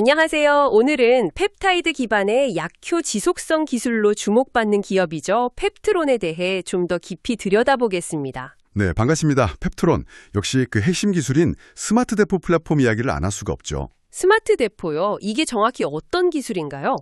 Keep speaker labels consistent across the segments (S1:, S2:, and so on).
S1: 안녕하세요. 오늘은 펩타이드 기반의 약효 지속성 기술로 주목받는 기업이죠. 펩트론에 대해 좀 더 깊이 들여다보겠습니다.
S2: 네, 반갑습니다. 펩트론. 역시 그 핵심 기술인 스마트 대포 플랫폼 이야기를 안 할 수가 없죠.
S1: 스마트 대포요? 이게 정확히 어떤 기술인가요?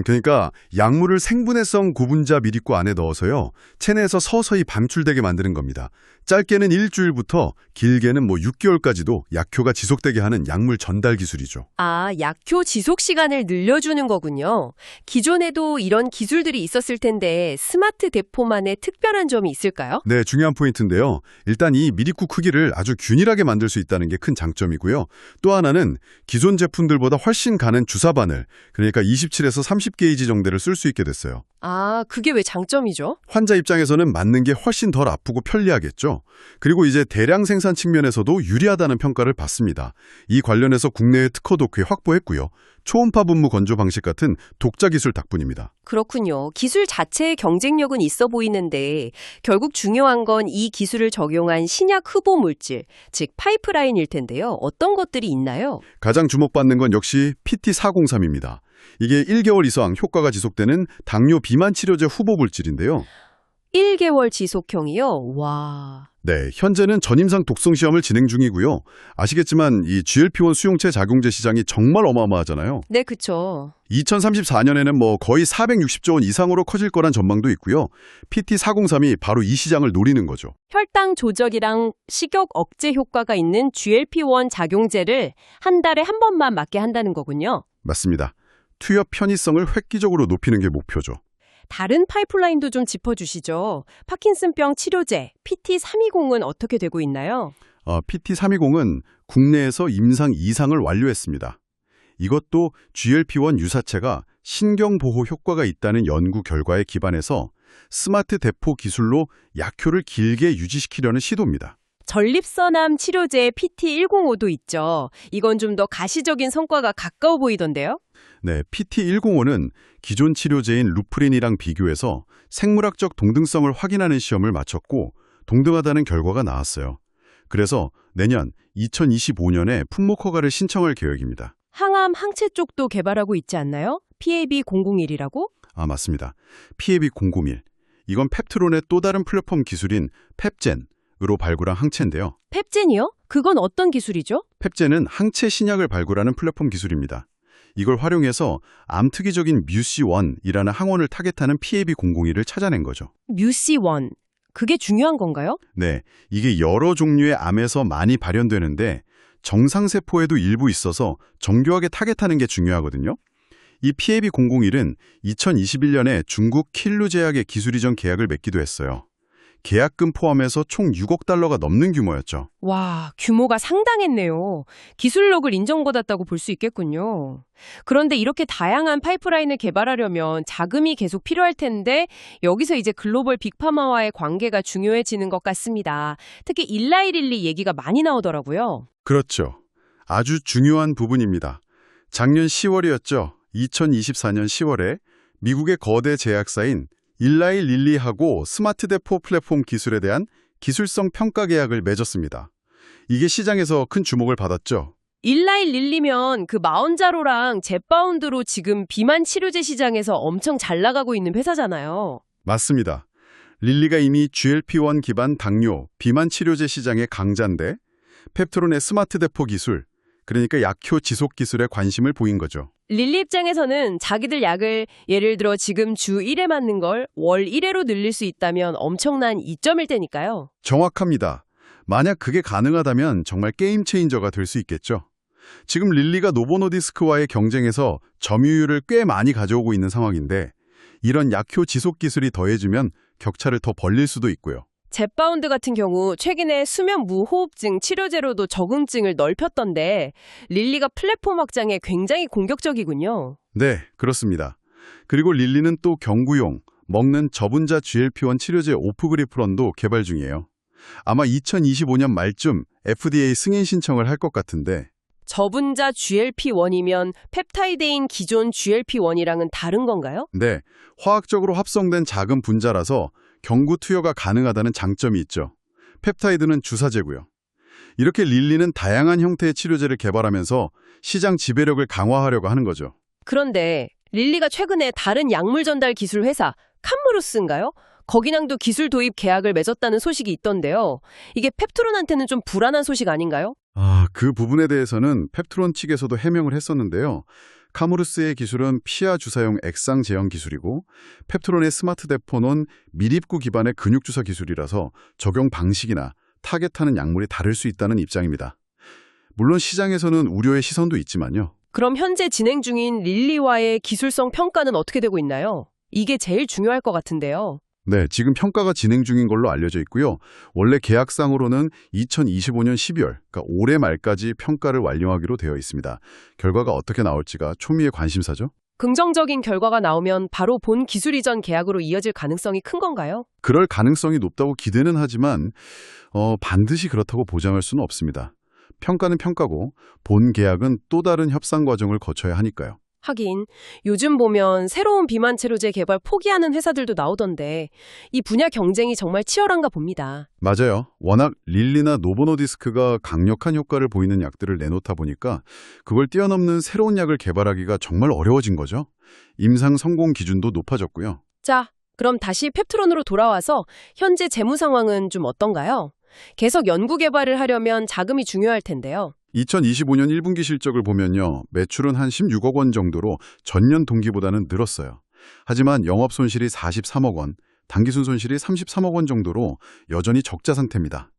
S2: 그러니까 약물을 생분해성 고분자 미립구 안에 넣어서요. 체내에서 서서히 방출되게 만드는 겁니다. 짧게는 일주일부터 길게는 6개월까지도 약효가 지속되게 하는 약물 전달 기술이죠.
S1: 아, 약효 지속 시간을 늘려주는 거군요. 기존에도 이런 기술들이 있었을 텐데 스마트 대포만의 특별한 점이 있을까요?
S2: 네, 중요한 포인트인데요. 일단 이 미립구 크기를 아주 균일하게 만들 수 있다는 게 큰 장점이고요. 또 하나는 기존 제품들보다 훨씬 가는 주사 바늘, 그러니까 27에서 30게이지 정도를 쓸 수 있게 됐어요.
S1: 아, 그게 왜 장점이죠?
S2: 환자 입장에서는 맞는 게 훨씬 덜 아프고 편리하겠죠. 그리고 이제 대량 생산 측면에서도 유리하다는 평가를 받습니다. 이 관련해서 국내의 특허도 꽤 확보했고요. 초음파 분무 건조 방식 같은 독자 기술 덕분입니다.
S1: 그렇군요. 기술 자체의 경쟁력은 있어 보이는데 결국 중요한 건 이 기술을 적용한 신약 후보 물질, 즉 파이프라인일 텐데요. 어떤 것들이 있나요?
S2: 가장 주목받는 건 역시 PT403입니다. 이게 1개월 이상 효과가 지속되는 당뇨 비만 치료제 후보 물질인데요.
S1: 1개월 지속형이요? 와.
S2: 네, 현재는 전임상 독성 시험을 진행 중이고요. 아시겠지만 이 GLP-1 수용체 작용제 시장이 정말 어마어마하잖아요.
S1: 네, 그쵸.
S2: 2034년에는 거의 460조 원 이상으로 커질 거란 전망도 있고요. PT403이 바로 이 시장을 노리는 거죠.
S1: 혈당 조절이랑 식욕 억제 효과가 있는 GLP-1 작용제를 한 달에 한 번만 맞게 한다는 거군요.
S2: 맞습니다. 투여 편의성을 획기적으로 높이는 게 목표죠.
S1: 다른 파이프라인도 좀 짚어주시죠. 파킨슨병 치료제 PT320은 어떻게 되고 있나요?
S2: PT320은 국내에서 임상 2상을 완료했습니다. 이것도 GLP-1 유사체가 신경보호 효과가 있다는 연구 결과에 기반해서 스마트 대포 기술로 약효를 길게 유지시키려는 시도입니다.
S1: 전립선암 치료제 PT105도 있죠. 이건 좀 더 가시적인 성과가 가까워 보이던데요?
S2: 네, PT105는 기존 치료제인 루프린이랑 비교해서 생물학적 동등성을 확인하는 시험을 마쳤고 동등하다는 결과가 나왔어요. 그래서 내년 2025년에 품목 허가를 신청할 계획입니다.
S1: 항암 항체 쪽도 개발하고 있지 않나요? PAB001이라고?
S2: 아, 맞습니다. PAB001. 이건 펩트론의 또 다른 플랫폼 기술인 펩젠으로 발굴한 항체인데요.
S1: 펩젠이요? 그건 어떤 기술이죠?
S2: 펩젠은 항체 신약을 발굴하는 플랫폼 기술입니다. 이걸 활용해서 암특이적인 뮤C1이라는 항원을 타겟하는 PAB001을 찾아낸 거죠.
S1: 뮤C1. 그게 중요한 건가요?
S2: 네, 이게 여러 종류의 암에서 많이 발현되는데 정상세포에도 일부 있어서 정교하게 타겟하는 게 중요하거든요. 이 PAB001은 2021년에 중국 킬루제약의 기술 이전 계약을 맺기도 했어요. 계약금 포함해서 총 6억 달러가 넘는 규모였죠.
S1: 와, 규모가 상당했네요. 기술력을 인정받았다고 볼 수 있겠군요. 그런데 이렇게 다양한 파이프라인을 개발하려면 자금이 계속 필요할 텐데 여기서 이제 글로벌 빅파마와의 관계가 중요해지는 것 같습니다. 특히 일라이릴리 얘기가 많이 나오더라고요.
S2: 그렇죠. 아주 중요한 부분입니다. 작년 10월이었죠. 2024년 10월에 미국의 거대 제약사인 일라이 릴리하고 스마트 대포 플랫폼 기술에 대한 기술성 평가 계약을 맺었습니다. 이게 시장에서 큰 주목을 받았죠.
S1: 일라이 릴리면 그 마운자로랑 젯바운드로 지금 비만 치료제 시장에서 엄청 잘 나가고 있는 회사잖아요.
S2: 맞습니다. 릴리가 이미 GLP-1 기반 당뇨, 비만 치료제 시장의 강자인데 펩트론의 스마트 대포 기술, 그러니까 약효 지속 기술에 관심을 보인 거죠.
S1: 릴리 입장에서는 자기들 약을 예를 들어 지금 주 1회 맞는 걸 월 1회로 늘릴 수 있다면 엄청난 이점일 테니까요.
S2: 정확합니다. 만약 그게 가능하다면 정말 게임 체인저가 될 수 있겠죠. 지금 릴리가 노보노디스크와의 경쟁에서 점유율을 꽤 많이 가져오고 있는 상황인데 이런 약효 지속 기술이 더해지면 격차를 더 벌릴 수도 있고요.
S1: 젯바운드 같은 경우 최근에 수면 무호흡증 치료제로도 적응증을 넓혔던데 릴리가 플랫폼 확장에 굉장히 공격적이군요.
S2: 네, 그렇습니다. 그리고 릴리는 또 경구용, 먹는 저분자 GLP-1 치료제 오프그리프론도 개발 중이에요. 아마 2025년 말쯤 FDA 승인 신청을 할 것 같은데
S1: 저분자 GLP-1이면 펩타이드인 기존 GLP-1이랑은 다른 건가요?
S2: 네, 화학적으로 합성된 작은 분자라서 경구 투여가 가능하다는 장점이 있죠. 펩타이드는 주사제고요. 이렇게 릴리는 다양한 형태의 치료제를 개발하면서 시장 지배력을 강화하려고 하는 거죠.
S1: 그런데 릴리가 최근에 다른 약물 전달 기술 회사 캄무루스인가요? 거기랑도 기술 도입 계약을 맺었다는 소식이 있던데요. 이게 펩트론한테는 좀 불안한 소식 아닌가요?
S2: 그 부분에 대해서는 펩트론 측에서도 해명을 했었는데요. 카무루스의 기술은 피하 주사용 액상 제형 기술이고 펩트론의 스마트 대포는 밀입구 기반의 근육 주사 기술이라서 적용 방식이나 타겟하는 약물이 다를 수 있다는 입장입니다. 물론 시장에서는 우려의 시선도 있지만요.
S1: 그럼 현재 진행 중인 릴리와의 기술성 평가는 어떻게 되고 있나요? 이게 제일 중요할 것 같은데요.
S2: 네, 지금 평가가 진행 중인 걸로 알려져 있고요. 원래 계약상으로는 2025년 12월, 그러니까 올해 말까지 평가를 완료하기로 되어 있습니다. 결과가 어떻게 나올지가 초미의 관심사죠.
S1: 긍정적인 결과가 나오면 바로 본 기술 이전 계약으로 이어질 가능성이 큰 건가요?
S2: 그럴 가능성이 높다고 기대는 하지만 반드시 그렇다고 보장할 수는 없습니다. 평가는 평가고 본 계약은 또 다른 협상 과정을 거쳐야 하니까요.
S1: 하긴 요즘 보면 새로운 비만 치료제 개발 포기하는 회사들도 나오던데 이 분야 경쟁이 정말 치열한가 봅니다.
S2: 맞아요. 워낙 릴리나 노보노디스크가 강력한 효과를 보이는 약들을 내놓다 보니까 그걸 뛰어넘는 새로운 약을 개발하기가 정말 어려워진 거죠. 임상 성공 기준도 높아졌고요.
S1: 자, 그럼 다시 펩트론으로 돌아와서 현재 재무 상황은 좀 어떤가요? 계속 연구 개발을 하려면 자금이 중요할 텐데요.
S2: 2025년 1분기 실적을 보면요. 매출은 한 16억 원 정도로 전년 동기보다는 늘었어요. 하지만 영업 손실이 43억 원, 당기순 손실이 33억 원 정도로 여전히 적자 상태입니다.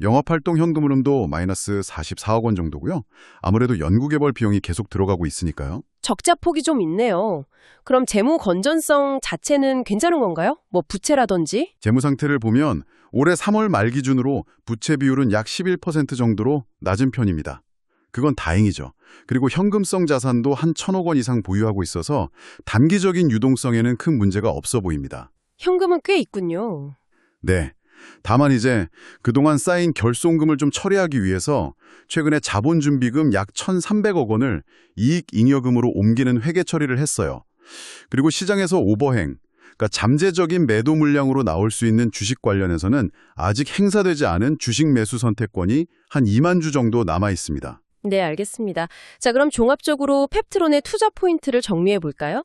S2: 영업활동 현금 흐름도 마이너스 44억 원 정도고요. 아무래도 연구개발 비용이 계속 들어가고 있으니까요.
S1: 적자 폭이 좀 있네요. 그럼 재무 건전성 자체는 괜찮은 건가요? 뭐 부채라든지?
S2: 재무 상태를 보면 올해 3월 말 기준으로 부채 비율은 약 11% 정도로 낮은 편입니다. 그건 다행이죠. 그리고 현금성 자산도 한 1,000억 원 이상 보유하고 있어서 단기적인 유동성에는 큰 문제가 없어 보입니다.
S1: 현금은 꽤 있군요.
S2: 네. 다만 이제 그동안 쌓인 결손금을 좀 처리하기 위해서 최근에 자본준비금 약 1,300억 원을 이익잉여금으로 옮기는 회계 처리를 했어요. 그리고 시장에서 오버행, 그러니까 잠재적인 매도 물량으로 나올 수 있는 주식 관련해서는 아직 행사되지 않은 주식 매수 선택권이 한 2만 주 정도 남아 있습니다.
S1: 네, 알겠습니다. 자, 그럼 종합적으로 펩트론의 투자 포인트를 정리해 볼까요?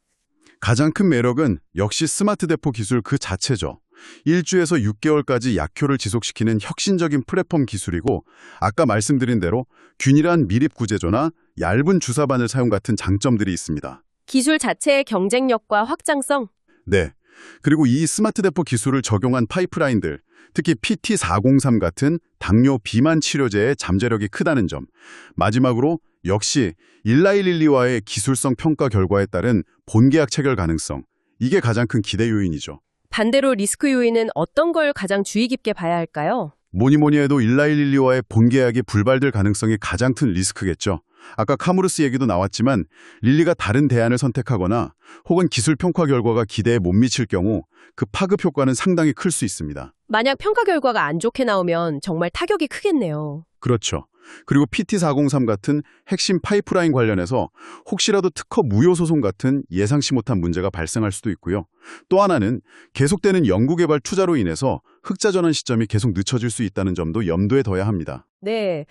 S2: 가장 큰 매력은 역시 스마트 대포 기술 그 자체죠. 1주에서 6개월까지 약효를 지속시키는 혁신적인 플랫폼 기술이고 아까 말씀드린 대로 균일한 밀입 구제조나 얇은 주사바늘 사용 같은 장점들이 있습니다.
S1: 기술 자체의 경쟁력과 확장성?
S2: 네. 그리고 이 스마트 대포 기술을 적용한 파이프라인들, 특히 PT403 같은 당뇨 비만 치료제의 잠재력이 크다는 점. 마지막으로 역시 일라이릴리와의 기술성 평가 결과에 따른 본계약 체결 가능성. 이게 가장 큰 기대 요인이죠.
S1: 반대로 리스크 요인은 어떤 걸 가장 주의 깊게 봐야 할까요?
S2: 뭐니 해도 일라이릴리와의 본계약이 불발될 가능성이 가장 큰 리스크겠죠. 아까 카무루스 얘기도 나왔지만 릴리가 다른 대안을 선택하거나 혹은 기술 평가 결과가 기대에 못 미칠 경우 그 파급 효과는 상당히 클 수 있습니다.
S1: 만약 평가 결과가 안 좋게 나오면 정말 타격이 크겠네요.
S2: 그렇죠. 그리고 PT403 같은 핵심 파이프라인 관련해서 혹시라도 특허 무효 소송 같은 예상치 못한 문제가 발생할 수도 있고요. 또 하나는 계속되는 연구개발 투자로 인해서 흑자 전환 시점이 계속 늦춰질 수 있다는 점도 염두에 둬야 합니다.
S1: 네.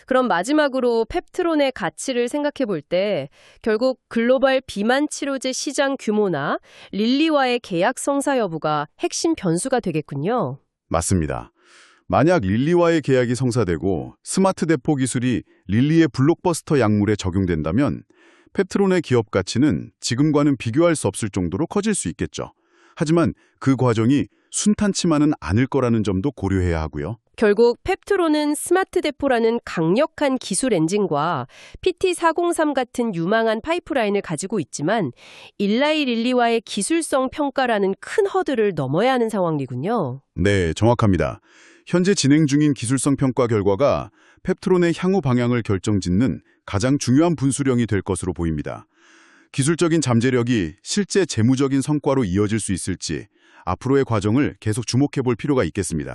S1: 그럼 마지막으로 펩트론의 가치를 생각해 볼 때 결국 글로벌 비만 치료제 시장 규모나 릴리와의 계약 성사 여부가 핵심 변수가 되겠군요.
S2: 맞습니다. 만약 릴리와의 계약이 성사되고 스마트 대포 기술이 릴리의 블록버스터 약물에 적용된다면 펩트론의 기업 가치는 지금과는 비교할 수 없을 정도로 커질 수 있겠죠. 하지만 그 과정이 순탄치만은 않을 거라는 점도 고려해야 하고요.
S1: 결국 펩트론은 스마트 대포라는 강력한 기술 엔진과 PT403 같은 유망한 파이프라인을 가지고 있지만 일라이 릴리와의 기술성 평가라는 큰 허들을 넘어야 하는 상황이군요.
S2: 네, 정확합니다. 현재 진행 중인 기술성 평가 결과가 펩트론의 향후 방향을 결정짓는 가장 중요한 분수령이 될 것으로 보입니다. 기술적인 잠재력이 실제 재무적인 성과로 이어질 수 있을지 앞으로의 과정을 계속 주목해 볼 필요가 있겠습니다.